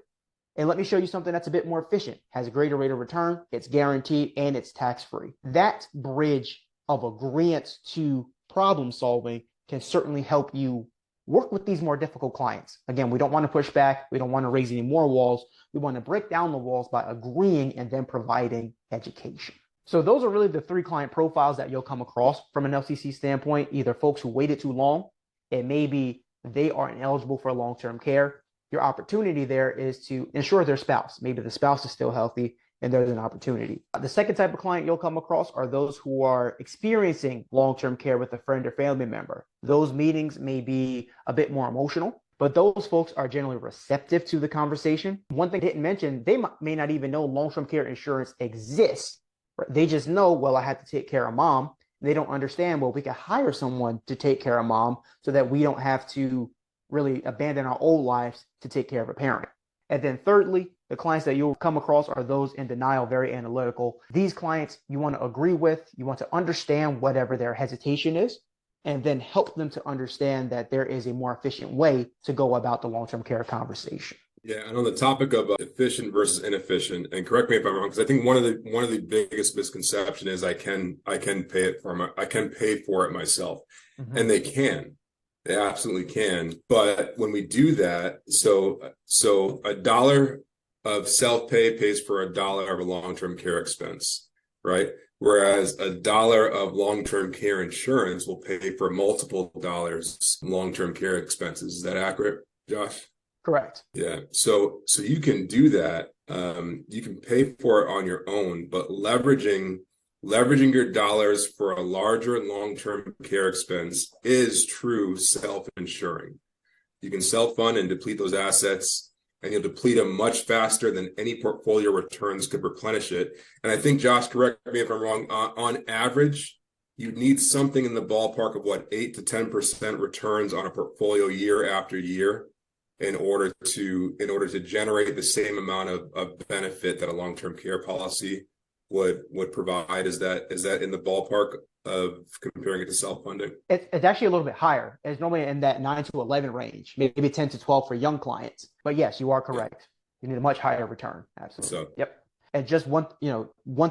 And let me show you something that's a bit more efficient, has a greater rate of return, it's guaranteed, and it's tax-free. That bridge of agreement to problem solving can certainly help you work with these more difficult clients. Again, we don't want to push back. We don't want to raise any more walls. We want to break down the walls by agreeing and then providing education. So those are really the three client profiles that you'll come across from an LTC standpoint, either folks who waited too long, and maybe they are ineligible for long-term care. Your opportunity there is to ensure their spouse. Maybe the spouse is still healthy and there's an opportunity. The second type of client you'll come across are those who are experiencing long-term care with a friend or family member. Those meetings may be a bit more emotional, but those folks are generally receptive to the conversation. One thing I didn't mention, they may not even know long-term care insurance exists. Right? They just know, well, I have to take care of mom. They don't understand, well, we could hire someone to take care of mom so that we don't have to really abandon our old lives to take care of a parent. And then thirdly, the clients that you'll come across are those in denial, very analytical. These clients you want to agree with, you want to understand whatever their hesitation is, and then help them to understand that there is a more efficient way to go about the long-term care conversation. Yeah, and on the topic of efficient versus inefficient, and correct me if I'm wrong, because I think one of the biggest misconceptions is I can pay for it myself, and they absolutely can. But when we do that, so $1 of self-pay pays for $1 of a long-term care expense, right? Whereas $1 of long-term care insurance will pay for multiple dollars long-term care expenses. Is that accurate, Josh? Correct. Yeah. So you can do that. You can pay for it on your own, but leveraging your dollars for a larger long-term care expense is true self-insuring. You can self-fund and deplete those assets, and you'll deplete them much faster than any portfolio returns could replenish it. And I think, Josh, correct me if I'm wrong, on average, you need something in the ballpark of 8 to 10% returns on a portfolio year after year in order to generate the same amount of benefit that a long-term care policy would provide. Is that in the ballpark of comparing it to self-funding? It's actually a little bit higher. It's normally in that 9 to 11 range, maybe 10 to 12 for young clients. But yes, you are correct. Yeah. You need a much higher return. Absolutely. Yep. And just one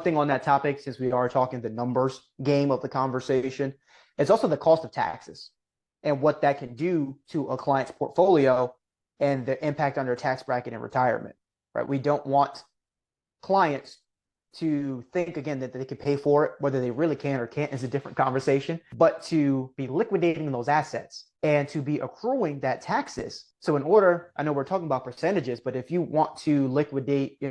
thing on that topic, since we are talking the numbers game of the conversation, it's also the cost of taxes and what that can do to a client's portfolio and the impact on their tax bracket in retirement, right? We don't want clients to think again that they can pay for it. Whether they really can or can't is a different conversation, but to be liquidating those assets and to be accruing that taxes. So in order, I know we're talking about percentages, but if you want to liquidate, you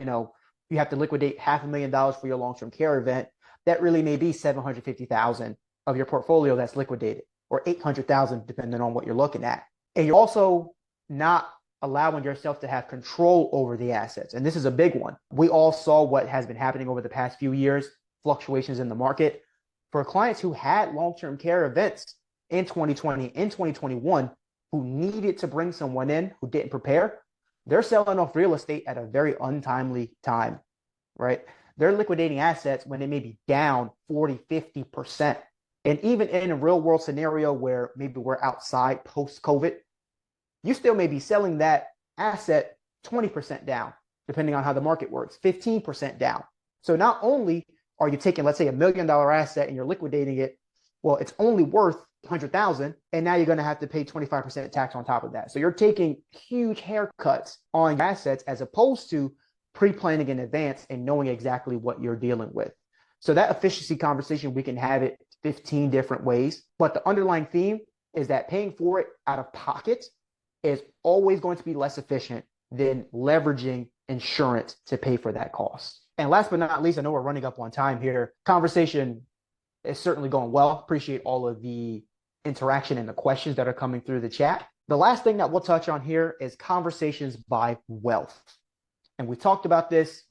have to liquidate $500,000 for your long-term care event, that really may be $750,000 of your portfolio that's liquidated, or $800,000 depending on what you're looking at. And you're also not allowing yourself to have control over the assets. And this is a big one. We all saw what has been happening over the past few years, fluctuations in the market. For clients who had long-term care events in 2020, in 2021, who needed to bring someone in who didn't prepare, they're selling off real estate at a very untimely time, right? They're liquidating assets when they may be down 40, 50%. And even in a real world scenario where maybe we're outside post-COVID, you still may be selling that asset 20% down, depending on how the market works, 15% down. So not only are you taking, let's say, $1 million asset and you're liquidating it, well, it's only worth $100,000, and now you're going to have to pay 25% tax on top of that. So you're taking huge haircuts on your assets as opposed to pre-planning in advance and knowing exactly what you're dealing with. So that efficiency conversation, we can have it 15 different ways, but the underlying theme is that paying for it out of pocket is always going to be less efficient than leveraging insurance to pay for that cost. And last but not least, I know we're running up on time here. Conversation is certainly going well. Appreciate all of the interaction and the questions that are coming through the chat. The last thing that we'll touch on here is conversations by wealth. And we talked about this,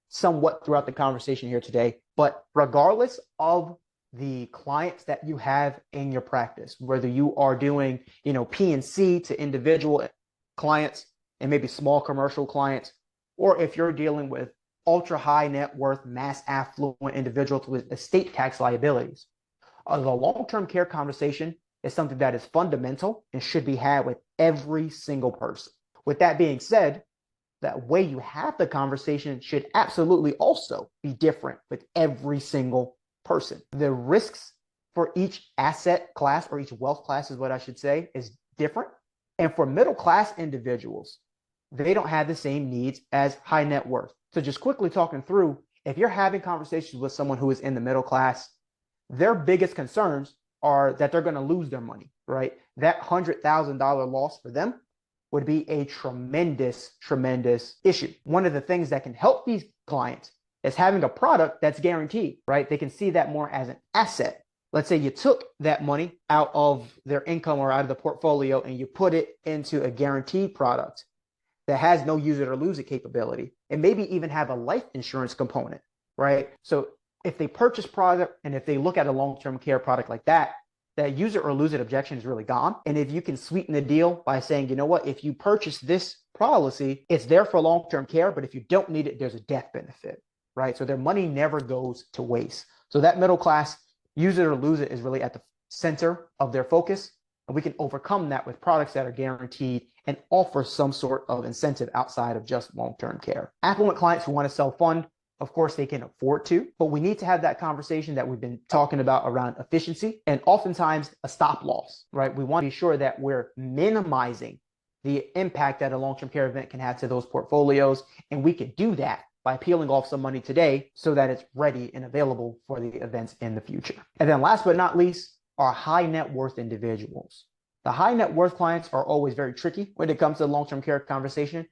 somewhat throughout the conversation here today, but regardless of the clients that you have in your practice, whether you are doing, P&C to individual clients and maybe small commercial clients, or if you're dealing with ultra high net worth, mass affluent individuals with estate tax liabilities, the long-term care conversation is something that is fundamental and should be had with every single person. With that being said, that way you have the conversation should absolutely also be different with every single person. The risks for each asset class, or each wealth class is what I should say, is different. And for middle class individuals, they don't have the same needs as high net worth. So just quickly talking through, if you're having conversations with someone who is in the middle class, their biggest concerns are that they're going to lose their money, right? That $100,000 loss for them would be a tremendous, tremendous issue. One of the things that can help these clients is having a product that's guaranteed, right? They can see that more as an asset. Let's say you took that money out of their income or out of the portfolio and you put it into a guaranteed product that has no use it or lose it capability, and maybe even have a life insurance component, right? So if they purchase product and if they look at a long-term care product like that, that use it or lose it objection is really gone. And if you can sweeten the deal by saying, you know what, if you purchase this policy, it's there for long-term care, but if you don't need it, there's a death benefit, right? So their money never goes to waste. So that middle class, use it or lose it, is really at the center of their focus. And we can overcome that with products that are guaranteed and offer some sort of incentive outside of just long-term care. Affluent clients who want to self-fund, of course, they can afford to, but we need to have that conversation that we've been talking about around efficiency and oftentimes a stop loss, right? We want to be sure that we're minimizing the impact that a long-term care event can have to those portfolios. And we can do that by peeling off some money today so that it's ready and available for the events in the future. And then last but not least are high net worth individuals. The high net worth clients are always very tricky when it comes to the long-term care conversation.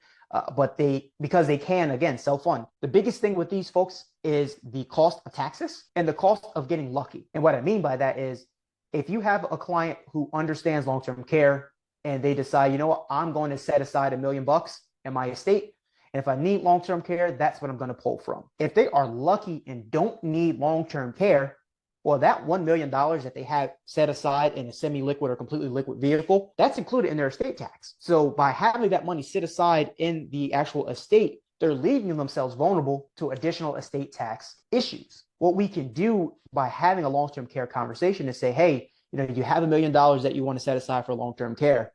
But because they can, again, self-fund. The biggest thing with these folks is the cost of taxes and the cost of getting lucky. And what I mean by that is if you have a client who understands long-term care and they decide, you know what, I'm going to set aside $1 million in my estate. And if I need long-term care, that's what I'm going to pull from. If they are lucky and don't need long-term care, well, that $1 million that they have set aside in a semi-liquid or completely liquid vehicle, that's included in their estate tax. So by having that money sit aside in the actual estate, they're leaving themselves vulnerable to additional estate tax issues. What we can do by having a long-term care conversation is say, hey, you have $1 million that you want to set aside for long-term care.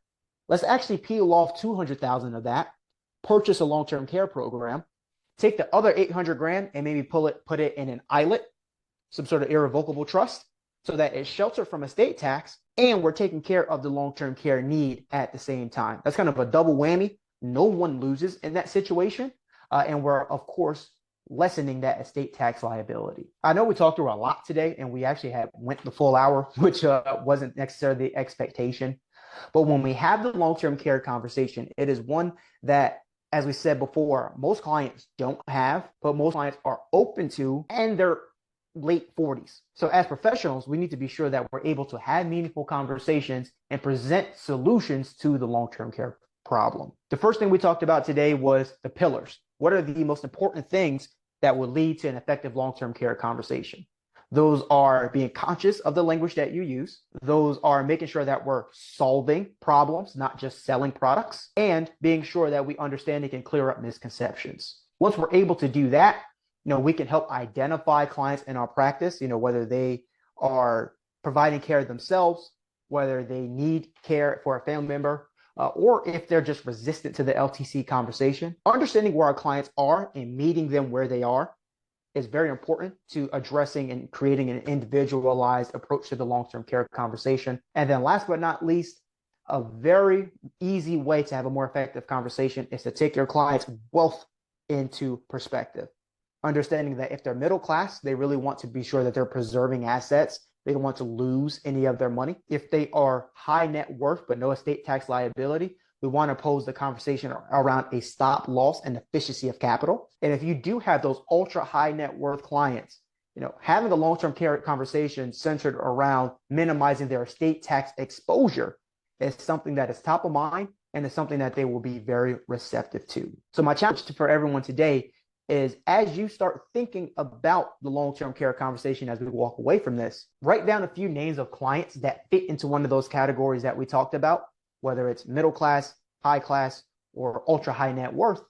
Let's actually peel off 200,000 of that, purchase a long-term care program, take the other 800 grand and maybe put it in an ILET, some sort of irrevocable trust, so that it's sheltered from estate tax and we're taking care of the long-term care need at the same time. That's kind of a double whammy. No one loses in that situation. And we're, of course, lessening that estate tax liability. I know we talked through a lot today, and we actually went the full hour, which wasn't necessarily the expectation. But when we have the long-term care conversation, it is one that, as we said before, most clients don't have, but most clients are open to, and they're late 40s. So as professionals, we need to be sure that we're able to have meaningful conversations and present solutions to the long-term care problem. The first thing we talked about today was the pillars. What are the most important things that will lead to an effective long-term care conversation? Those are being conscious of the language that you use. Those are making sure that we're solving problems, not just selling products, and being sure that we understand and can clear up misconceptions. Once we're able to do that, we can help identify clients in our practice, whether they are providing care themselves, whether they need care for a family member, or if they're just resistant to the LTC conversation. Understanding where our clients are and meeting them where they are is very important to addressing and creating an individualized approach to the long-term care conversation. And then last but not least, a very easy way to have a more effective conversation is to take your client's wealth into perspective. Understanding that if they're middle class, they really want to be sure that they're preserving assets. They don't want to lose any of their money. If they are high net worth but no estate tax liability, we want to pose the conversation around a stop loss and efficiency of capital. And if you do have those ultra high net worth clients, having the long-term care conversation centered around minimizing their estate tax exposure is something that is top of mind and is something that they will be very receptive to. So my challenge for everyone today is, as you start thinking about the long-term care conversation as we walk away from this, write down a few names of clients that fit into one of those categories that we talked about, whether it's middle class, high class, or ultra high net worth,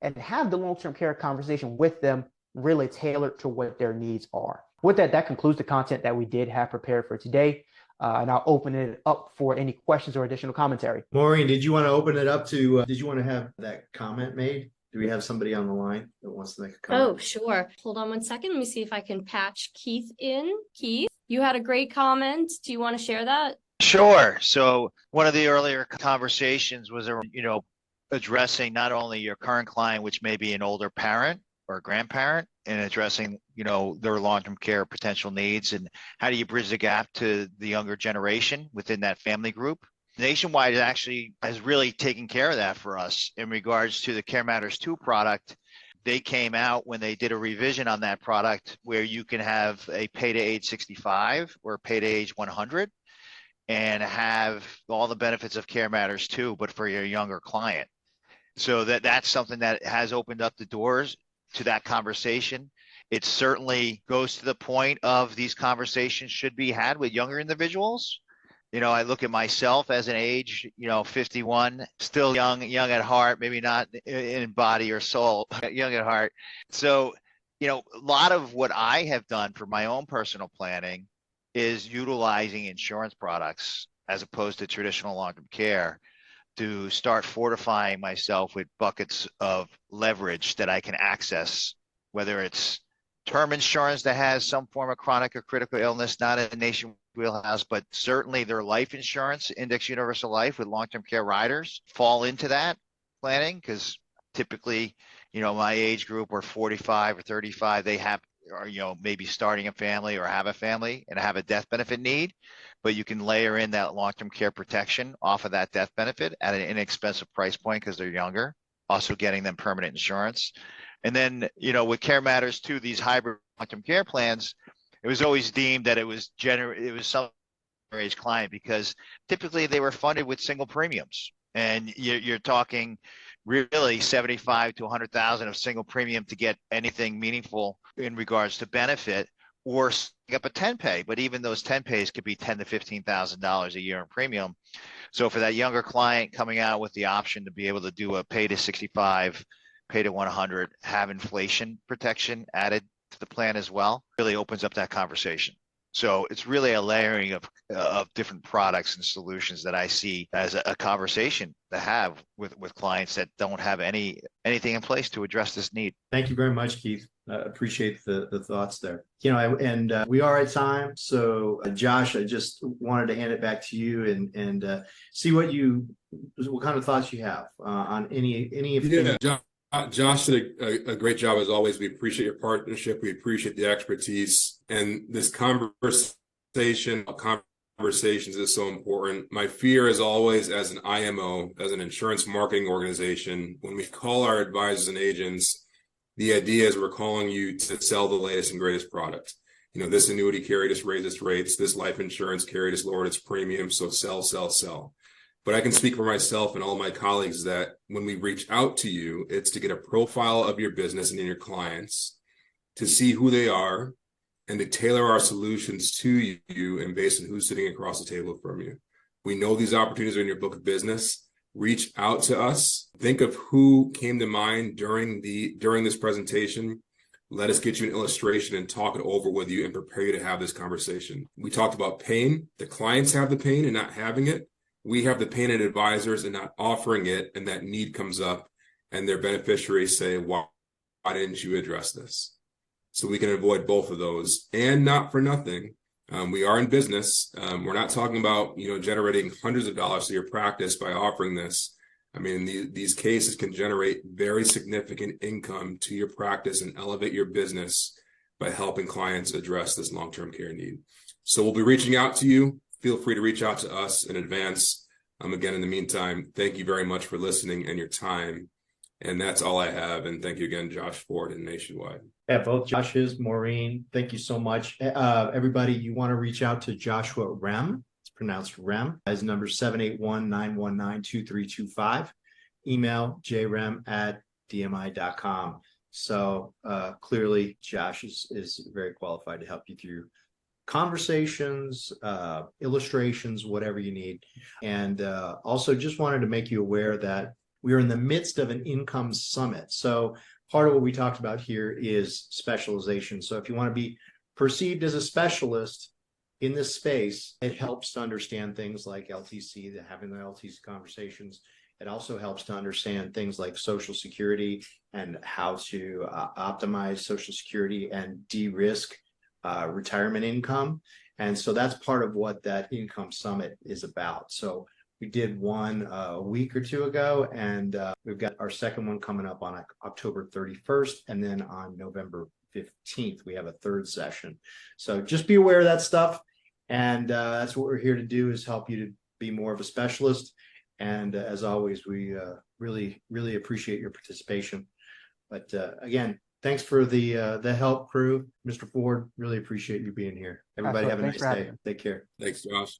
and have the long-term care conversation with them really tailored to what their needs are. With that, that concludes the content that we did have prepared for today. And I'll open it up for any questions or additional commentary. Maureen, did you want to open it up to, did you want to have that comment made? Do we have somebody on the line that wants to make a comment? Oh, sure. Hold on one second. Let me see if I can patch Keith in. Keith, you had a great comment. Do you want to share that? Sure. So one of the earlier conversations was, addressing not only your current client, which may be an older parent or grandparent, and addressing, their long-term care potential needs, and how do you bridge the gap to the younger generation within that family group. Nationwide actually has really taken care of that for us in regards to the Care Matters 2 product. They came out when they did a revision on that product where you can have a pay to age 65 or pay to age 100 and have all the benefits of Care Matters 2, but for your younger client. So that's something that has opened up the doors to that conversation. It certainly goes to the point of these conversations should be had with younger individuals. I look at myself as an age, 51, still young at heart, maybe not in body or soul, young at heart. So, a lot of what I have done for my own personal planning is utilizing insurance products as opposed to traditional long-term care to start fortifying myself with buckets of leverage that I can access, whether it's term insurance that has some form of chronic or critical illness, not a nation wheelhouse, but certainly their life insurance, Index Universal Life with long-term care riders fall into that planning, because typically, my age group or 45 or 35, they have, or, maybe starting a family or have a family and have a death benefit need, but you can layer in that long-term care protection off of that death benefit at an inexpensive price point because they're younger, also getting them permanent insurance. And then, with Care Matters 2, these hybrid long-term care plans, it was always deemed that it was some age client because typically they were funded with single premiums. And you're talking really 75 to 100,000 of single premium to get anything meaningful in regards to benefit, or up a 10 pay. But even those 10 pays could be $10,000 to $15,000 a year in premium. So for that younger client coming out with the option to be able to do a pay to 65, pay to 100, have inflation protection added to the plan as well, really opens up that conversation. So it's really a layering of different products and solutions that I see as a conversation to have with clients that don't have anything in place to address this need. Thank you very much, Keith. Appreciate the thoughts there. We are at time. So Josh, I just wanted to hand it back to you and see what kind of thoughts you have on any of John, Josh did a great job as always. We appreciate your partnership. We appreciate the expertise, and this conversations is so important. My fear is always, as an IMO, as an insurance marketing organization, when we call our advisors and agents, the idea is we're calling you to sell the latest and greatest product. This annuity carrier just raised its rates. This life insurance carrier just lowered its premium. So sell, sell, sell. But I can speak for myself and all my colleagues that when we reach out to you, it's to get a profile of your business and your clients, to see who they are, and to tailor our solutions to you and based on who's sitting across the table from you. We know these opportunities are in your book of business. Reach out to us. Think of who came to mind during this presentation. Let us get you an illustration and talk it over with you and prepare you to have this conversation. We talked about pain. The clients have the pain and not having it. We have the pain and advisors and not offering it, and that need comes up and their beneficiaries say, why didn't you address this? So we can avoid both of those. And not for nothing, we are in business. We're not talking about generating hundreds of dollars to your practice by offering this. I mean, these cases can generate very significant income to your practice and elevate your business by helping clients address this long-term care need. So we'll be reaching out to you. Feel free to reach out to us in advance. Again, in the meantime, thank you very much for listening and your time. And that's all I have. And thank you again, Josh Ford and Nationwide. Yeah, both Josh's, Maureen, thank you so much. Everybody, you want to reach out to Joshua Rem. It's pronounced Rem. His number 781-919-2325. Email jrem@dmi.com. So clearly, Josh is very qualified to help you through conversations, illustrations, whatever you need. And also just wanted to make you aware that we are in the midst of an income summit. So part of what we talked about here is specialization. So if you want to be perceived as a specialist in this space, it helps to understand things like LTC, having the LTC conversations. It also helps to understand things like Social Security and how to optimize Social Security and de-risk retirement income. And so that's part of what that income summit is about. So we did one a week or two ago, and we've got our second one coming up on October 31st. And then on November 15th, we have a third session. So just be aware of that stuff. And that's what we're here to do, is help you to be more of a specialist. And as always, we really, really appreciate your participation. But again, thanks for the help, crew. Mr. Ford, really appreciate you being here. Everybody have a nice day. Take care. Thanks, Josh.